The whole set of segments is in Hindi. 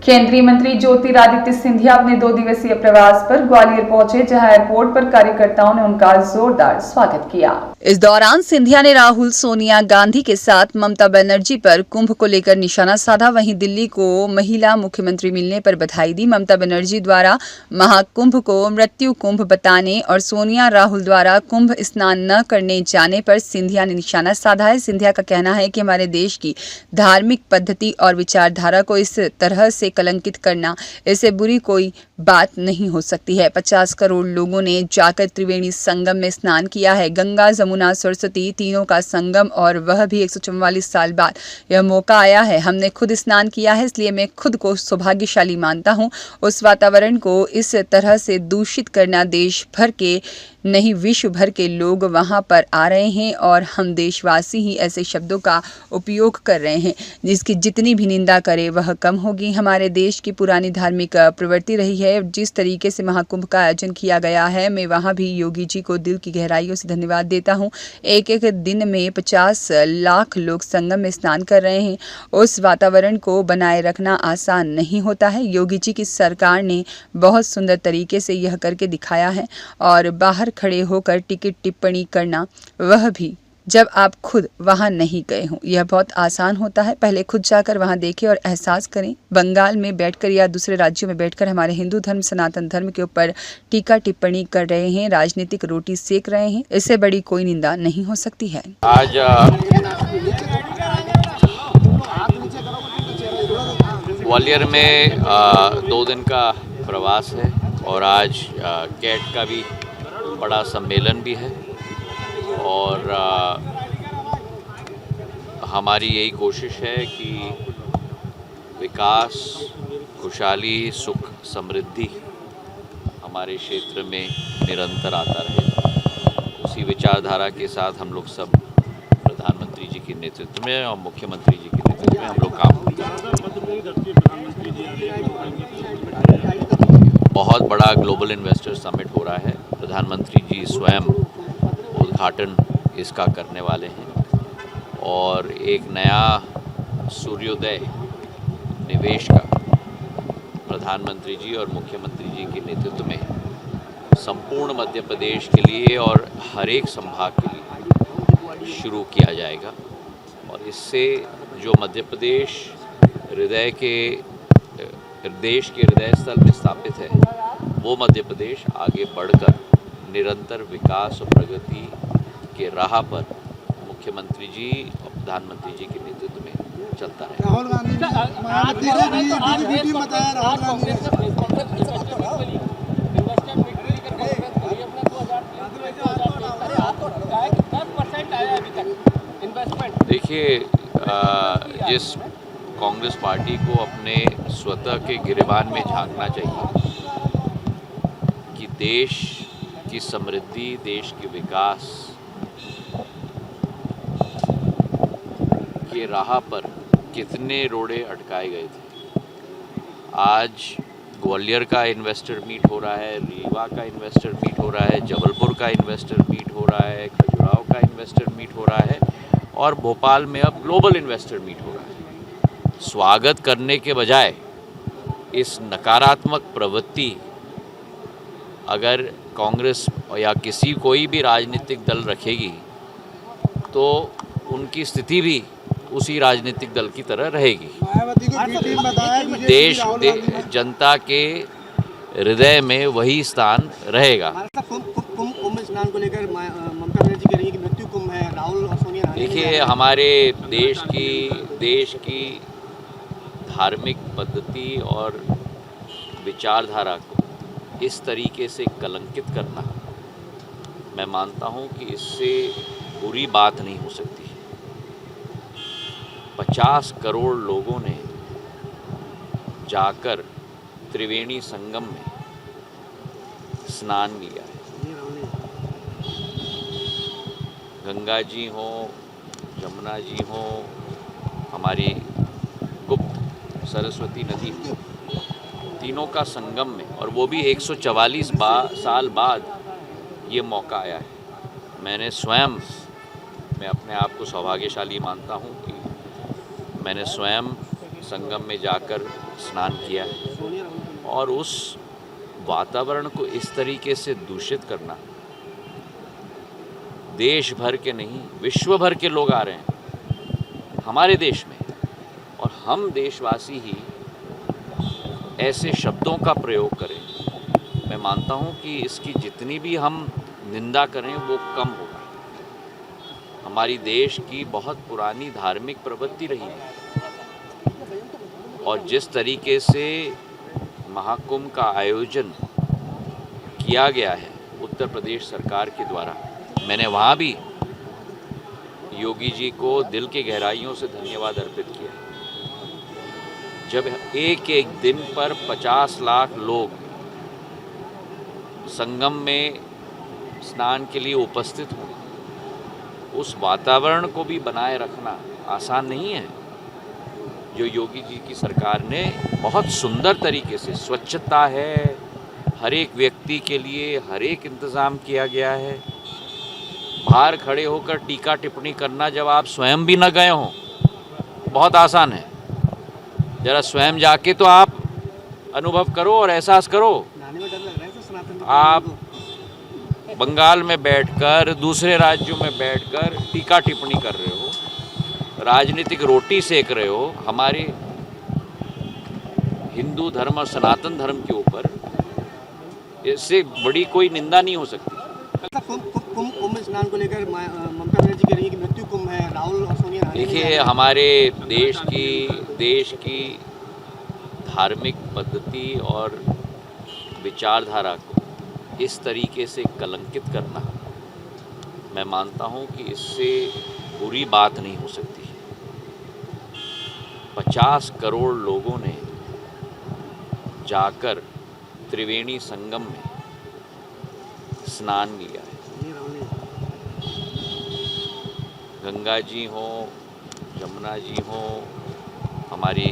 केंद्रीय मंत्री ज्योतिरादित्य सिंधिया अपने 2 दिवसीय प्रवास पर ग्वालियर पहुंचे, जहां एयरपोर्ट पर कार्यकर्ताओं ने उनका जोरदार स्वागत किया। इस दौरान सिंधिया ने राहुल, सोनिया गांधी के साथ ममता बनर्जी पर कुंभ को लेकर निशाना साधा। वहीं दिल्ली को महिला मुख्यमंत्री मिलने पर बधाई दी। ममता बनर्जी द्वारा महाकुंभ को मृत्यु कुंभ बताने और सोनिया राहुल द्वारा कुंभ स्नान न करने जाने पर सिंधिया ने निशाना साधा है। सिंधिया का कहना है कि हमारे देश की धार्मिक पद्धति और विचारधारा को इस तरह से कलंकित करना, इससे बुरी कोई बात नहीं हो सकती है। 50 करोड़ लोगों ने जाकर त्रिवेणी संगम में स्नान किया है। गंगा, जमुना, सरस्वती तीनों का संगम, और वह भी 144 साल बाद यह मौका आया है। हमने खुद स्नान किया है, इसलिए मैं खुद को सौभाग्यशाली मानता हूं। उस वातावरण को इस तरह से दूषित करना, देश भर के नहीं विश्व भर के लोग वहां पर आ रहे हैं और हम देशवासी ही ऐसे शब्दों का उपयोग कर रहे हैं जिसकी जितनी भी निंदा करे वह कम होगी। हमारे देश की पुरानी धार्मिक प्रवृत्ति रही है। जिस तरीके से महाकुंभ का आयोजन किया गया है, मैं वहां भी योगी जी को दिल की गहराइयों से धन्यवाद देता हूं। एक एक दिन में 50 लाख लोग संगम में स्नान कर रहे हैं। उस वातावरण को बनाए रखना आसान नहीं होता है। योगी जी की सरकार ने बहुत सुंदर तरीके से यह करके दिखाया है, और बाहर खड़े होकर टिकट टिप्पणी करना, वह भी जब आप खुद वहां नहीं गए हों, यह बहुत आसान होता है। पहले खुद जाकर वहां देखें और एहसास करें। बंगाल में बैठकर या दूसरे राज्यों में बैठकर हमारे हिंदू धर्म, सनातन धर्म के ऊपर टीका टिप्पणी कर रहे हैं, राजनीतिक रोटी सेक रहे हैं, इससे बड़ी कोई निंदा नहीं हो सकती है। आज ग्वालियर में 2 दिन का प्रवास है और आज कैट का भी बड़ा सम्मेलन भी है, और हमारी यही कोशिश है कि विकास, खुशहाली, सुख, समृद्धि हमारे क्षेत्र में निरंतर आता रहे। उसी विचारधारा के साथ हम लोग सब प्रधानमंत्री जी के नेतृत्व में और मुख्यमंत्री जी के नेतृत्व में हम लोग काम करते हैं। बहुत बड़ा ग्लोबल इन्वेस्टर समिट हो रहा है। प्रधानमंत्री जी स्वयं उद्घाटन इसका करने वाले हैं, और एक नया सूर्योदय निवेश का प्रधानमंत्री जी और मुख्यमंत्री जी के नेतृत्व में संपूर्ण मध्य प्रदेश के लिए और हर एक संभाग के लिए शुरू किया जाएगा। और इससे जो मध्य प्रदेश देश के हृदय स्थल में स्थापित है, वो मध्य प्रदेश आगे बढ़कर निरंतर विकास और प्रगति के राह पर मुख्यमंत्री जी और प्रधानमंत्री जी के नेतृत्व में चलता है। राहुल गांधी देखिए, जिस कांग्रेस पार्टी को अपने स्वतः के गिरेबान में झांकना चाहिए कि देश की समृद्धि, देश के विकास के राह पर कितने रोड़े अटकाए गए थे। आज ग्वालियर का इन्वेस्टर मीट हो रहा है, रीवा का इन्वेस्टर मीट हो रहा है, जबलपुर का इन्वेस्टर मीट हो रहा है, खजुराहो का इन्वेस्टर मीट हो रहा है, और भोपाल में अब ग्लोबल इन्वेस्टर मीट हो रहा है। स्वागत करने के बजाय इस नकारात्मक प्रवृत्ति अगर कांग्रेस या कोई भी राजनीतिक दल रखेगी तो उनकी स्थिति भी उसी राजनीतिक दल की तरह रहेगी। जनता के हृदय में वही स्थान रहेगा। कुंभ स्नान को लेकर ममता बनर्जी कह रही है कि मृत्यु कुंभ है, राहुल और सोनिया। देखिए, हमारे देश की धार्मिक पद्धति और विचारधारा को इस तरीके से कलंकित करना, मैं मानता हूं कि इससे बुरी बात नहीं हो सकती। 50 करोड़ लोगों ने जाकर त्रिवेणी संगम में स्नान लिया है। गंगा जी हो, जमुना जी हो, हमारी गुप्त सरस्वती नदी, तीनों का संगम में, और वो भी 144 साल बाद ये मौका आया है। मैं अपने आप को सौभाग्यशाली मानता हूँ कि मैंने स्वयं संगम में जाकर स्नान किया है और उस वातावरण को इस तरीके से दूषित करना, देश भर के नहीं विश्व भर के लोग आ रहे हैं हमारे देश में, और हम देशवासी ही ऐसे शब्दों का प्रयोग करें, मैं मानता हूं कि इसकी जितनी भी हम निंदा करें वो कम होगा। हमारी देश की बहुत पुरानी धार्मिक प्रवृत्ति रही है और जिस तरीके से महाकुंभ का आयोजन किया गया है उत्तर प्रदेश सरकार के द्वारा, मैंने वहाँ भी योगी जी को दिल की गहराइयों से धन्यवाद अर्पित किया। जब एक एक दिन पर 50 लाख लोग संगम में स्नान के लिए उपस्थित हों, उस वातावरण को भी बनाए रखना आसान नहीं है। जो योगी जी की सरकार ने बहुत सुंदर तरीके से, स्वच्छता है, हर एक व्यक्ति के लिए हर एक इंतज़ाम किया गया है। बाहर खड़े होकर टीका टिप्पणी करना जब आप स्वयं भी न गए हों, बहुत आसान है। ज़रा स्वयं जाके तो आप अनुभव करो और एहसास करो। आप बंगाल में बैठकर, दूसरे राज्यों में बैठकर टीका टिप्पणी कर रहे हो, राजनीतिक रोटी सेक रहे हो हमारे हिंदू धर्म और सनातन धर्म के ऊपर, इससे बड़ी कोई निंदा नहीं हो सकती। कुंभ स्नान को लेकर ममता बनर्जी कह रही है कि मृत्यु कुंभ है, राहुल और सोनिया। देखिए, हमारे देश की धार्मिक पद्धति और विचारधारा को इस तरीके से कलंकित करना, मैं मानता हूं कि इससे बुरी बात नहीं हो सकती। 50 करोड़ लोगों ने जाकर त्रिवेणी संगम में स्नान लिया है। गंगा जी हो, जमुना जी हो, हमारी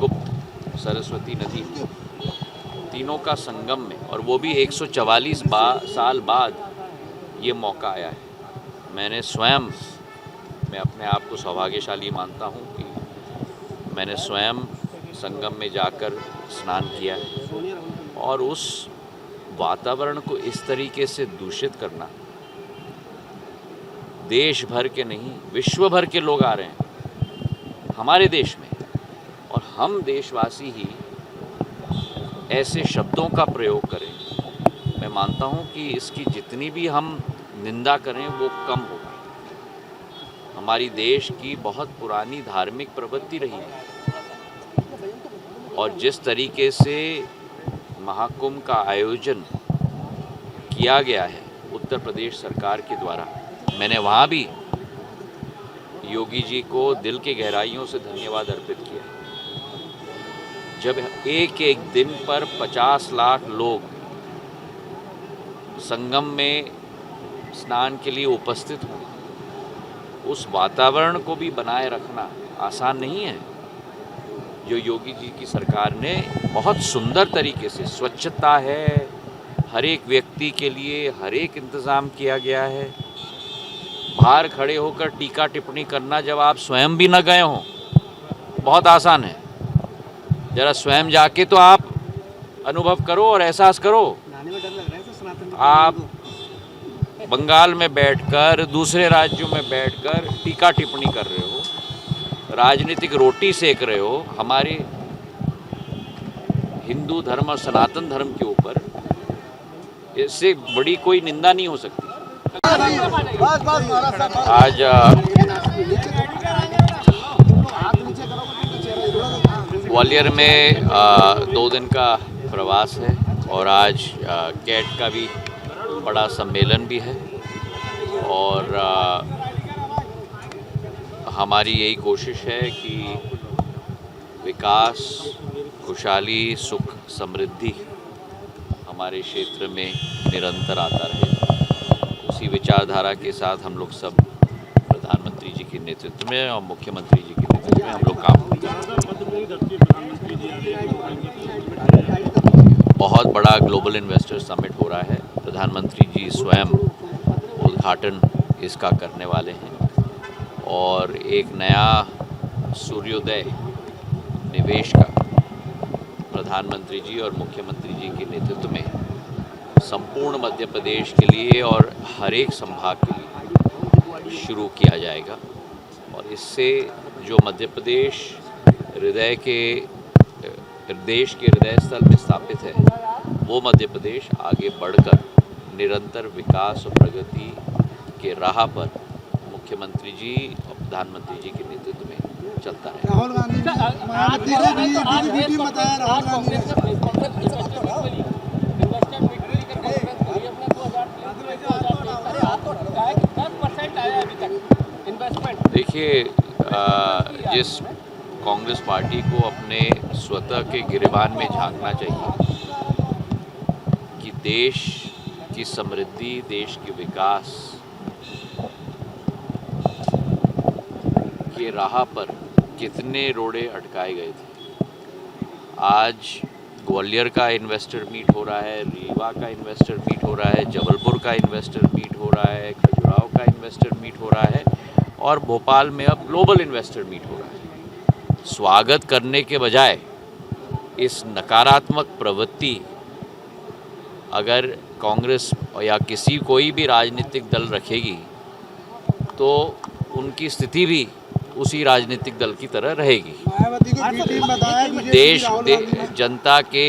गुप्त सरस्वती नदी हो, तीनों का संगम में, और वो भी 144 साल बाद ये मौका आया है। मैं अपने आप को सौभाग्यशाली मानता हूँ कि मैंने स्वयं संगम में जाकर स्नान किया है और उस वातावरण को इस तरीके से दूषित करना, देश भर के नहीं विश्व भर के लोग आ रहे हैं हमारे देश में, और हम देशवासी ही ऐसे शब्दों का प्रयोग करें, मैं मानता हूं कि इसकी जितनी भी हम निंदा करें वो कम होगा। हमारी देश की बहुत पुरानी धार्मिक प्रवृत्ति रही है और जिस तरीके से महाकुंभ का आयोजन किया गया है उत्तर प्रदेश सरकार के द्वारा, मैंने वहाँ भी योगी जी को दिल की गहराइयों से धन्यवाद अर्पित किया। जब एक एक दिन पर 50 लाख लोग संगम में स्नान के लिए उपस्थित हों, उस वातावरण को भी बनाए रखना आसान नहीं है। जो योगी जी की सरकार ने बहुत सुंदर तरीके से, स्वच्छता है, हर एक व्यक्ति के लिए हर एक इंतज़ाम किया गया है। बाहर खड़े होकर टीका टिप्पणी करना जब आप स्वयं भी न गए हों, बहुत आसान है। ज़रा स्वयं जाके तो आप अनुभव करो और एहसास करो। आप बंगाल में बैठकर, दूसरे राज्यों में बैठकर टीका टिप्पणी कर रहे हो, राजनीतिक रोटी सेक रहे हो हमारे हिंदू धर्म और सनातन धर्म के ऊपर, इससे बड़ी कोई निंदा नहीं हो सकती। आज ग्वालियर में 2 दिन का प्रवास है और आज कैट का भी बड़ा सम्मेलन भी है, और हमारी यही कोशिश है कि विकास, खुशहाली, सुख, समृद्धि हमारे क्षेत्र में निरंतर आता रहे। उसी विचारधारा के साथ हम लोग सब प्रधानमंत्री जी के नेतृत्व में और मुख्यमंत्री जी के नेतृत्व में हम लोग काम करते हैं। बहुत बड़ा ग्लोबल इन्वेस्टर समिट हो रहा है। प्रधानमंत्री जी स्वयं उद्घाटन इसका करने वाले हैं और एक नया सूर्योदय निवेश का प्रधानमंत्री जी और मुख्यमंत्री जी के नेतृत्व में संपूर्ण मध्य प्रदेश के लिए और हर एक संभाग के लिए शुरू किया जाएगा। और इससे जो मध्य प्रदेश देश के हृदय स्थल में स्थापित है, वो मध्य प्रदेश आगे बढ़कर निरंतर विकास और प्रगति के राह पर मुख्यमंत्री जी और प्रधानमंत्री जी के नेतृत्व में चलता है। राहुल गांधी बताया राहुल गांधी देखिए, जिस कांग्रेस पार्टी को अपने स्वतः के गिरेबान में झांकना चाहिए कि देश की समृद्धि, देश के विकास के राह पर कितने रोड़े अटकाए गए थे। आज ग्वालियर का इन्वेस्टर मीट हो रहा है, रीवा का इन्वेस्टर मीट हो रहा है, जबलपुर का इन्वेस्टर मीट हो रहा है, खजुराहो का इन्वेस्टर मीट हो रहा है और भोपाल में अब ग्लोबल इन्वेस्टर मीट हो रहा है। स्वागत करने के बजाय इस नकारात्मक प्रवृत्ति अगर कांग्रेस या कोई भी राजनीतिक दल रखेगी तो उनकी स्थिति भी उसी राजनीतिक दल की तरह रहेगी। जनता के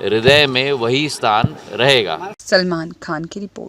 हृदय में वही स्थान रहेगा। सलमान खान की रिपोर्ट।